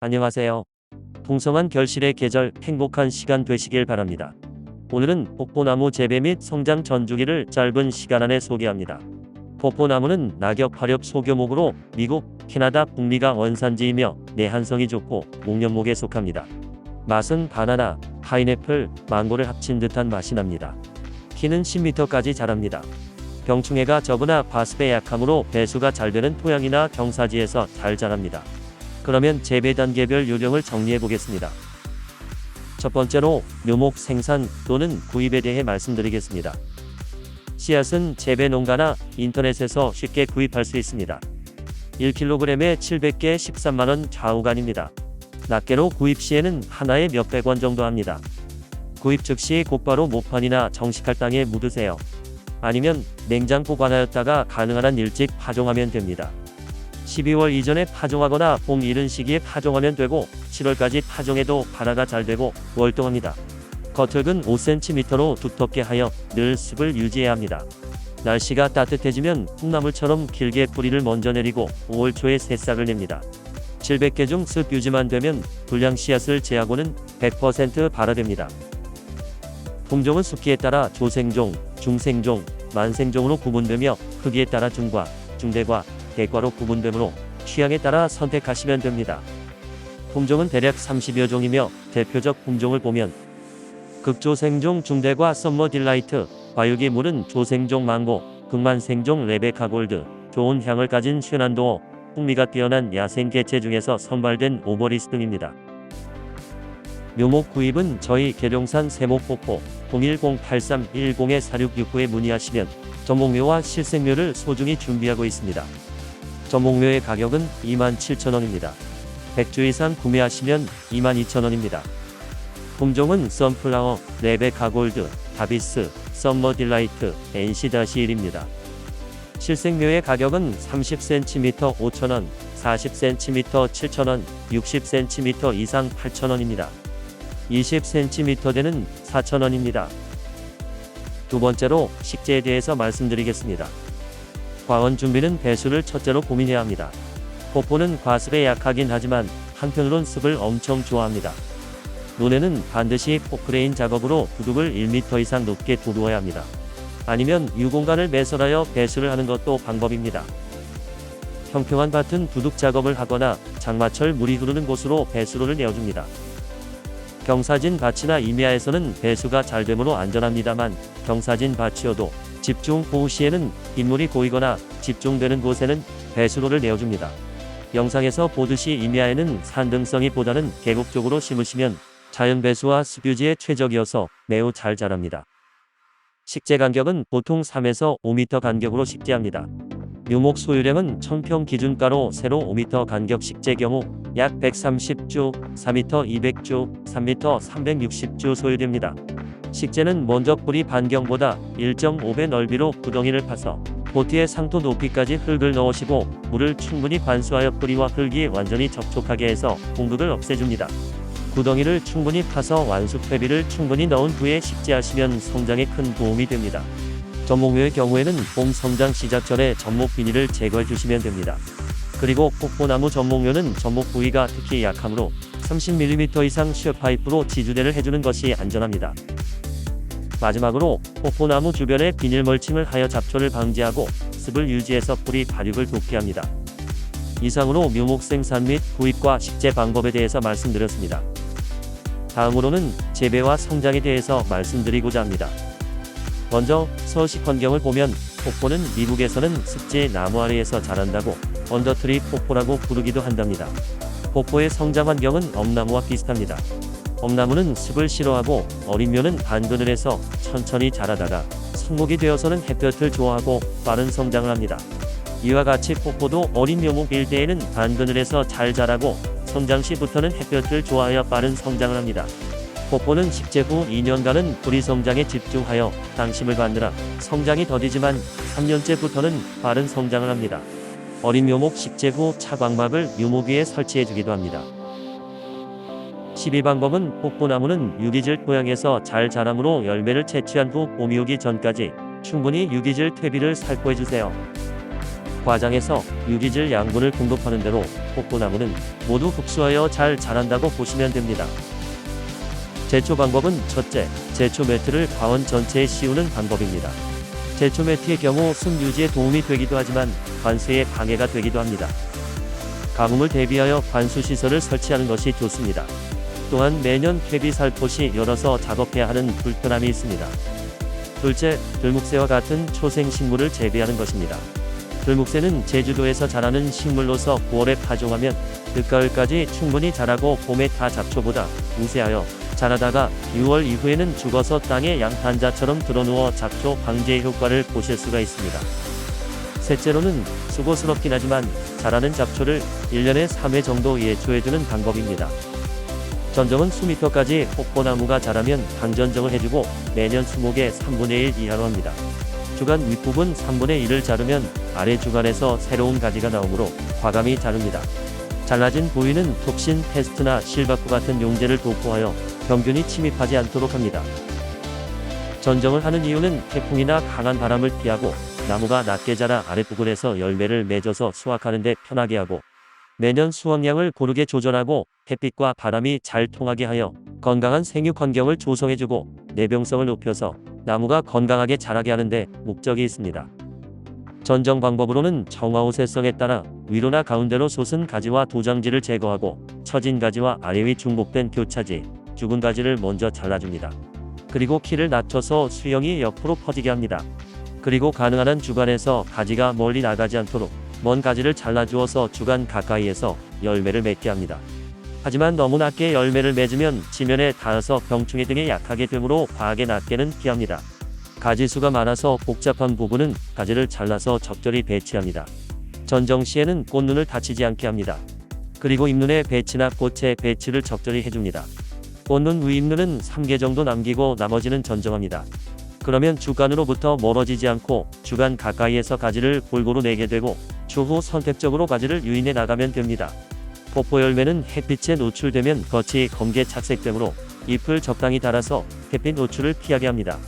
안녕하세요. 풍성한 결실의 계절, 행복한 시간 되시길 바랍니다. 오늘은 뽀뽀나무 재배 및 성장 전주기를 짧은 시간 안에 소개합니다. 뽀뽀나무는 낙엽 화렵 소교목으로 미국, 캐나다 북미가 원산지이며 내한성이 좋고 목련목에 속합니다. 맛은 바나나, 파인애플, 망고를 합친 듯한 맛이 납니다. 키는 10m까지 자랍니다. 병충해가 적으나 과습에 약하므로 배수가 잘 되는 토양이나 경사지에서 잘 자랍니다. 그러면 재배 단계별 요령을 정리해 보겠습니다. 첫 번째로 묘목 생산 또는 구입에 대해 말씀드리겠습니다. 씨앗은 재배 농가나 인터넷에서 쉽게 구입할 수 있습니다. 1kg에 700개 13만원 좌우간입니다. 낱개로 구입 시에는 하나에 몇백 원 정도 합니다. 구입 즉시 곧바로 모판이나 정식할 땅에 묻으세요. 아니면 냉장 보관하였다가 가능한 한 일찍 파종하면 됩니다. 12월 이전에 파종하거나 봄 이른 시기에 파종하면 되고 7월까지 파종해도 발화가 잘 되고 월동합니다. 겉흙은 5cm로 두텁게 하여 늘 습을 유지해야 합니다. 날씨가 따뜻해지면 콩나물처럼 길게 뿌리를 먼저 내리고 5월 초에 새싹을 냅니다. 700개 중 습 유지만 되면 불량 씨앗을 제하고는 100% 발화됩니다. 품종은 숫기에 따라 조생종, 중생종, 만생종으로 구분되며 크기에 따라 중과, 중대과, 대과로 구분되므로 취향에 따라 선택하시면 됩니다. 품종은 대략 30여 종이며 대표적 품종을 보면 극조생종 중대과 썸머 딜라이트, 과육이 무른 조생종 망고, 극만생종 레베카 골드, 좋은 향을 가진 쉐난도어, 풍미가 뛰어난 야생 개체 중에서 선발된 오버리스 등입니다. 묘목 구입은 저희 계룡산 세목폭포 010-8310-4669에 문의하시면 전목묘와 실생묘를 소중히 준비하고 있습니다. 전목묘의 가격은 27,000원입니다. 100주 이상 구매하시면 22,000원입니다. 품종은 선플라워, 레베카 골드, 다비스, 썸머 딜라이트, NC-1입니다. 실생묘의 가격은 30cm 5,000원, 40cm 7,000원, 60cm 이상 8,000원입니다. 20cm 되는 4,000원입니다. 두 번째로 식재에 대해서 말씀드리겠습니다. 과원 준비는 배수를 첫째로 고민해야 합니다. 뽀뽀는 과습에 약하긴 하지만 한편으론 습을 엄청 좋아합니다. 논에는 반드시 포크레인 작업으로 두둑을 1m 이상 높게 두루어야 합니다. 아니면 유공간을 매설하여 배수를 하는 것도 방법입니다. 평평한 밭은 두둑 작업을 하거나 장마철 물이 흐르는 곳으로 배수로를 내어줍니다. 경사진 밭이나 임야에서는 배수가 잘 되므로 안전합니다만 경사진 밭이어도 집중 호우 시에는 빗물이 고이거나 집중되는 곳에는 배수로를 내어줍니다. 영상에서 보듯이 임야에는 산등성이 보다는 계곡 쪽으로 심으시면 자연 배수와 습유지에 최적이어서 매우 잘 자랍니다. 식재 간격은 보통 3에서 5m 간격으로 식재합니다. 묘목 소유량은 1000평 기준가로 세로 5m 간격 식재 경우 약 130주, 4m 200주, 3m 360주 소유됩니다. 식재는 먼저 뿌리 반경보다 1.5배 넓이로 구덩이를 파서 보트의 상토 높이까지 흙을 넣으시고 물을 충분히 관수하여 뿌리와 흙이 완전히 접촉하게 해서 공극을 없애줍니다. 구덩이를 충분히 파서 완숙 퇴비를 충분히 넣은 후에 식재하시면 성장에 큰 도움이 됩니다. 전목묘의 경우에는 봄 성장 시작 전에 전목 비닐을 제거해 주시면 됩니다. 그리고 뽀뽀나무 전목묘는 전목 부위가 특히 약하므로 30mm 이상 쇠파이프로 지주대를 해주는 것이 안전합니다. 마지막으로 뽀뽀나무 주변에 비닐 멀칭을 하여 잡초를 방지하고 습을 유지해서 뿌리 발육을 돕게 합니다. 이상으로 묘목 생산 및 구입과 식재 방법에 대해서 말씀드렸습니다. 다음으로는 재배와 성장에 대해서 말씀드리고자 합니다. 먼저 서식 환경을 보면 뽀뽀는 미국에서는 습지 나무 아래에서 자란다고 언더트리 뽀뽀라고 부르기도 한답니다. 뽀뽀의 성장 환경은 엄나무와 비슷합니다. 엄나무는 습을 싫어하고 어린 묘는 반그늘에서 천천히 자라다가 성목이 되어서는 햇볕을 좋아하고 빠른 성장을 합니다. 이와 같이 뽀뽀도 어린 묘목 일대에는 반그늘에서 잘 자라고 성장 시부터는 햇볕을 좋아하여 빠른 성장을 합니다. 뽀뽀는 식재 후 2년간은 뿌리 성장에 집중하여 당심을 받느라 성장이 더디지만 3년째부터는 빠른 성장을 합니다. 어린 묘목 식재 후 차광막을 묘목 위에 설치해주기도 합니다. 12방법은 뽀뽀나무는 유기질 토양에서 잘 자라므로 열매를 채취한 후 봄이 오기 전까지 충분히 유기질 퇴비를 살포해주세요. 과장해서 유기질 양분을 공급하는 대로 뽀뽀나무는 모두 흡수하여 잘 자란다고 보시면 됩니다. 제초 방법은 첫째, 제초 매트를 과원 전체에 씌우는 방법입니다. 제초 매트의 경우 순 유지에 도움이 되기도 하지만 관수에 방해가 되기도 합니다. 가뭄을 대비하여 관수 시설을 설치하는 것이 좋습니다. 또한 매년 퇴비 살포시 열어서 작업해야 하는 불편함이 있습니다. 둘째, 들묵새와 같은 초생 식물을 재배하는 것입니다. 들묵새는 제주도에서 자라는 식물로서 9월에 파종하면 늦가을까지 충분히 자라고 봄에 타 잡초보다 우세하여 자라다가 6월 이후에는 죽어서 땅에 양탄자처럼 드러누워 잡초 방제 효과를 보실 수가 있습니다. 셋째로는 수고스럽긴 하지만 자라는 잡초를 1년에 3회 정도 예초해주는 방법입니다. 전정은 수미터까지 뽀뽀나무가 자라면 강전정을 해주고 매년 수목의 3분의 1 이하로 합니다. 주간 윗부분 3분의 1을 자르면 아래 주간에서 새로운 가지가 나오므로 과감히 자릅니다. 잘라진 부위는 톡신, 패스트나 실바쿠 같은 용제를 도포하여 병균이 침입하지 않도록 합니다. 전정을 하는 이유는 태풍이나 강한 바람을 피하고 나무가 낮게 자라 아랫부분에서 열매를 맺어서 수확하는 데 편하게 하고 매년 수확량을 고르게 조절하고 햇빛과 바람이 잘 통하게 하여 건강한 생육 환경을 조성해주고 내병성을 높여서 나무가 건강하게 자라게 하는데 목적이 있습니다. 전정 방법으로는 정화우세성에 따라 위로나 가운데로 솟은 가지와 도장지를 제거하고 처진 가지와 아래 위 중복된 교차지, 죽은 가지를 먼저 잘라줍니다. 그리고 키를 낮춰서 수영이 옆으로 퍼지게 합니다. 그리고 가능한 한 주간에서 가지가 멀리 나가지 않도록 먼 가지를 잘라주어서 주간 가까이에서 열매를 맺게 합니다. 하지만 너무 낮게 열매를 맺으면 지면에 닿아서 병충해 등에 약하게 되므로 과하게 낮게는 피합니다. 가지수가 많아서 복잡한 부분은 가지를 잘라서 적절히 배치합니다. 전정 시에는 꽃눈을 다치지 않게 합니다. 그리고 잎눈의 배치나 꽃의 배치를 적절히 해줍니다. 꽃눈 윗잎눈은 3개 정도 남기고 나머지는 전정합니다. 그러면 주간으로부터 멀어지지 않고 주간 가까이에서 가지를 골고루 내게 되고 추후 선택적으로 가지를 유인해 나가면 됩니다. 포포 열매는 햇빛에 노출되면 겉이 검게 착색되므로 잎을 적당히 달아서 햇빛 노출을 피하게 합니다.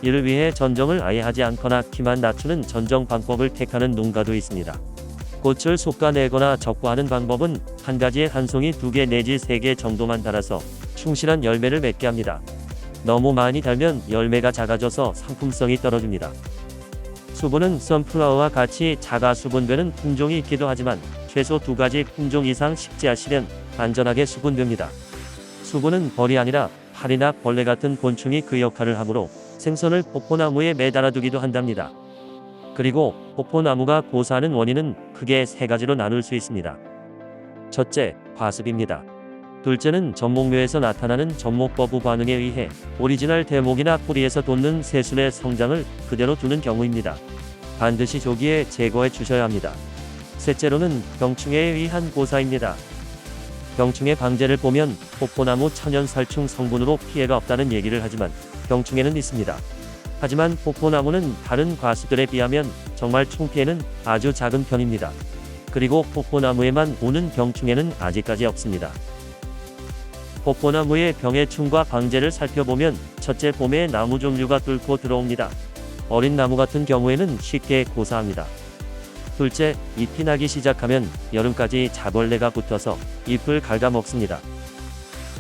이를 위해 전정을 아예 하지 않거나 키만 낮추는 전정 방법을 택하는 농가도 있습니다. 꽃을 솎아내거나 적과하는 방법은 한 가지에 한 송이 2개 내지 3개 정도만 달아서 충실한 열매를 맺게 합니다. 너무 많이 달면 열매가 작아져서 상품성이 떨어집니다. 수분은 선플라워와 같이 자가 수분되는 품종이 있기도 하지만 최소 2가지 품종 이상 식재하시면 안전하게 수분됩니다. 수분은 벌이 아니라 파리나 벌레 같은 곤충이 그 역할을 하므로 생선을 포포나무에 매달아두기도 한답니다. 그리고 포포나무가 고사하는 원인은 크게 3가지로 나눌 수 있습니다. 첫째, 과습입니다. 둘째는 전목묘에서 나타나는 전목거부 반응에 의해 오리지널 대목이나 뿌리에서 돋는 새순의 성장을 그대로 두는 경우입니다. 반드시 조기에 제거해 주셔야 합니다. 셋째로는 병충해에 의한 고사입니다. 병충해 방제를 보면 포포나무 천연살충 성분으로 피해가 없다는 얘기를 하지만 병충해는 있습니다. 하지만 포포나무는 다른 과수들에 비하면 정말 총피해는 아주 작은 편입니다. 그리고 포포나무에만 오는 병충해는 아직까지 없습니다. 포포나무의 병해충과 방제를 살펴보면 첫째, 봄에 나무 종류가 뚫고 들어옵니다. 어린 나무 같은 경우에는 쉽게 고사합니다. 둘째, 잎이 나기 시작하면 여름까지 자벌레가 붙어서 잎을 갉아먹습니다.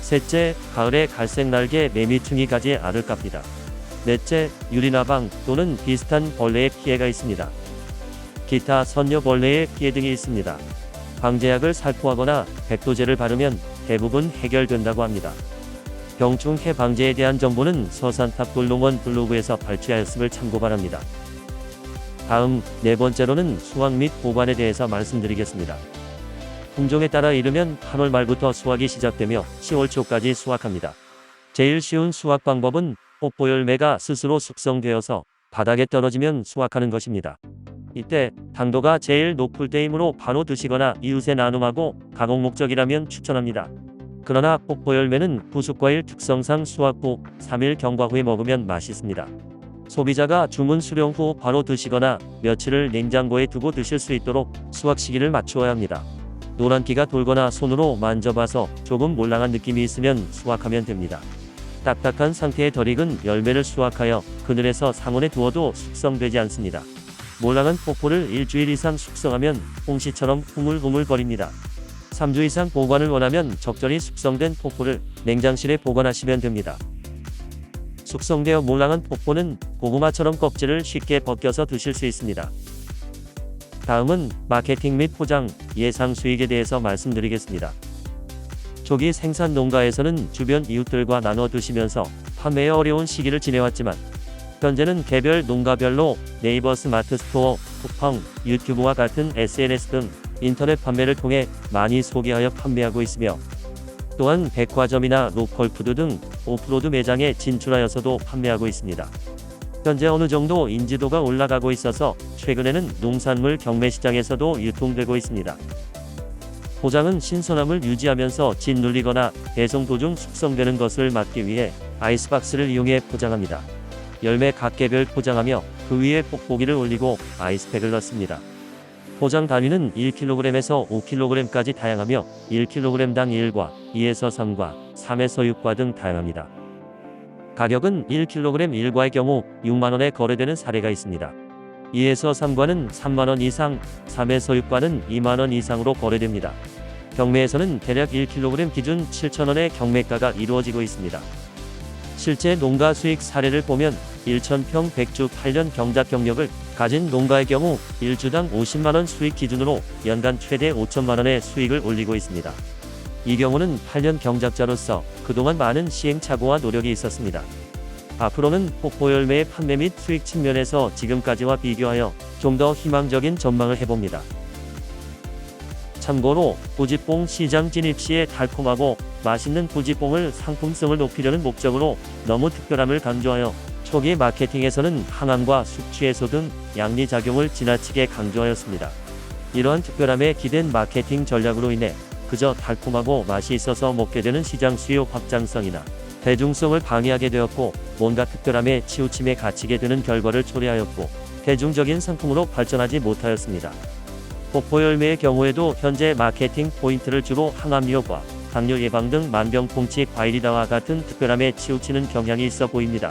셋째, 가을에 갈색 날개 매미충이 가지에 알을 깝니다. 넷째, 유리나방 또는 비슷한 벌레의 피해가 있습니다. 기타 선녀벌레의 피해 등이 있습니다. 방제약을 살포하거나 백도제를 바르면 대부분 해결된다고 합니다. 병충해 방제에 대한 정보는 서산탑돌농원 블로그에서 발췌하였음을 참고 바랍니다. 다음, 네 번째로는 수확 및 보관에 대해서 말씀드리겠습니다. 품종에 따라 이르면 8월 말부터 수확이 시작되며 10월 초까지 수확합니다. 제일 쉬운 수확 방법은 포포 열매가 스스로 숙성되어서 바닥에 떨어지면 수확하는 것입니다. 이때 당도가 제일 높을 때이므로 바로 드시거나 이웃에 나눔하고 가공 목적이라면 추천합니다. 그러나 포포 열매는 부숫과일 특성상 수확 후 3일 경과 후에 먹으면 맛있습니다. 소비자가 주문 수령 후 바로 드시거나 며칠을 냉장고에 두고 드실 수 있도록 수확 시기를 맞추어야 합니다. 노란기가 돌거나 손으로 만져봐서 조금 몰랑한 느낌이 있으면 수확하면 됩니다. 딱딱한 상태의 덜 익은 열매를 수확하여 그늘에서 상온에 두어도 숙성되지 않습니다. 몰랑한 폭포를 일주일 이상 숙성하면 홍시처럼 흐물흐물거립니다. 3주 이상 보관을 원하면 적절히 숙성된 폭포를 냉장실에 보관하시면 됩니다. 숙성되어 몰랑한 폭포는 고구마처럼 껍질을 쉽게 벗겨서 드실 수 있습니다. 다음은 마케팅 및 포장, 예상 수익에 대해서 말씀드리겠습니다. 조기 생산 농가에서는 주변 이웃들과 나눠 드시면서 판매에 어려운 시기를 지내왔지만 현재는 개별 농가별로 네이버 스마트 스토어, 쿠팡, 유튜브와 같은 SNS 등 인터넷 판매를 통해 많이 소개하여 판매하고 있으며 또한 백화점이나 로컬푸드 등 오프로드 매장에 진출하여서도 판매하고 있습니다. 현재 어느 정도 인지도가 올라가고 있어서 최근에는 농산물 경매시장에서도 유통되고 있습니다. 포장은 신선함을 유지하면서 짓눌리거나 배송 도중 숙성되는 것을 막기 위해 아이스박스를 이용해 포장합니다. 열매 각개별 포장하며 그 위에 뽁뽁이를 올리고 아이스팩을 넣습니다. 포장 단위는 1kg에서 5kg까지 다양하며 1kg당 1과 2에서 3과 3에서 6과 등 다양합니다. 가격은 1kg 1과의 경우 6만원에 거래되는 사례가 있습니다. 2에서 3과는 3만원 이상, 3에서 6과는 2만원 이상으로 거래됩니다. 경매에서는 대략 1kg 기준 7,000원의 경매가가 이루어지고 있습니다. 실제 농가 수익 사례를 보면 1,000평 100주 8년 경작 경력을 가진 농가의 경우 1주당 50만원 수익 기준으로 연간 최대 5천만원의 수익을 올리고 있습니다. 이 경우는 8년 경작자로서 그동안 많은 시행착오와 노력이 있었습니다. 앞으로는 폭포 열매의 판매 및 수익 측면에서 지금까지와 비교하여 좀 더 희망적인 전망을 해봅니다. 참고로 부지뽕 시장 진입 시에 달콤하고 맛있는 부지뽕을 상품성을 높이려는 목적으로 너무 특별함을 강조하여 초기 마케팅에서는 항암과 숙취해소 등 양리작용을 지나치게 강조하였습니다. 이러한 특별함에 기댄 마케팅 전략으로 인해 그저 달콤하고 맛이 있어서 먹게 되는 시장 수요 확장성이나 대중성을 방해하게 되었고 뭔가 특별함에 치우침에 갇히게 되는 결과를 초래하였고 대중적인 상품으로 발전하지 못하였습니다. 폭포 열매의 경우에도 현재 마케팅 포인트를 주로 항암효과, 당뇨 예방 등 만병통치 과일이다와 같은 특별함에 치우치는 경향이 있어 보입니다.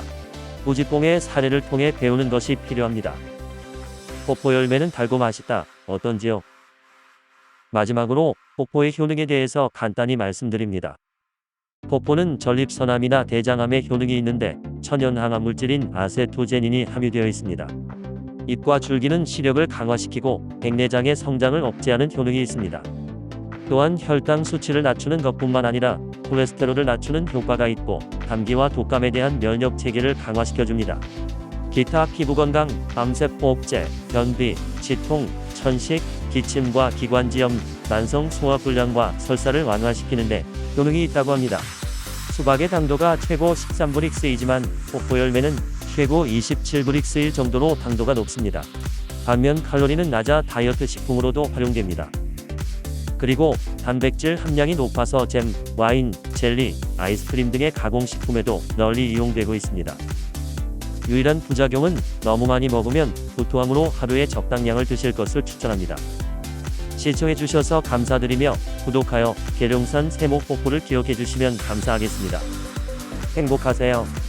부지뽕의 사례를 통해 배우는 것이 필요합니다. 폭포 열매는 달고 맛있다. 어떤지요? 마지막으로 폭포의 효능에 대해서 간단히 말씀드립니다. 폭포는 전립선암이나 대장암에 효능이 있는데 천연 항암 물질인 아세토제닌이 함유되어 있습니다. 잎과 줄기는 시력을 강화시키고 백내장의 성장을 억제하는 효능이 있습니다. 또한 혈당 수치를 낮추는 것뿐만 아니라 콜레스테롤을 낮추는 효과가 있고 감기와 독감에 대한 면역 체계를 강화시켜줍니다. 기타 피부 건강, 암세포 억제, 변비, 치통, 천식, 기침과 기관지염, 만성 소화불량과 설사를 완화시키는데 효능이 있다고 합니다. 수박의 당도가 최고 13브릭스이지만 폭포 열매는 최고 27브릭스일 정도로 당도가 높습니다. 반면 칼로리는 낮아 다이어트 식품으로도 활용됩니다. 그리고 단백질 함량이 높아서 잼, 와인, 젤리, 아이스크림 등의 가공식품에도 널리 이용되고 있습니다. 유일한 부작용은 너무 많이 먹으면 구토함으로 하루에 적당량을 드실 것을 추천합니다. 시청해주셔서 감사드리며 구독하여 계룡산 세목폭포를 기억해주시면 감사하겠습니다. 행복하세요.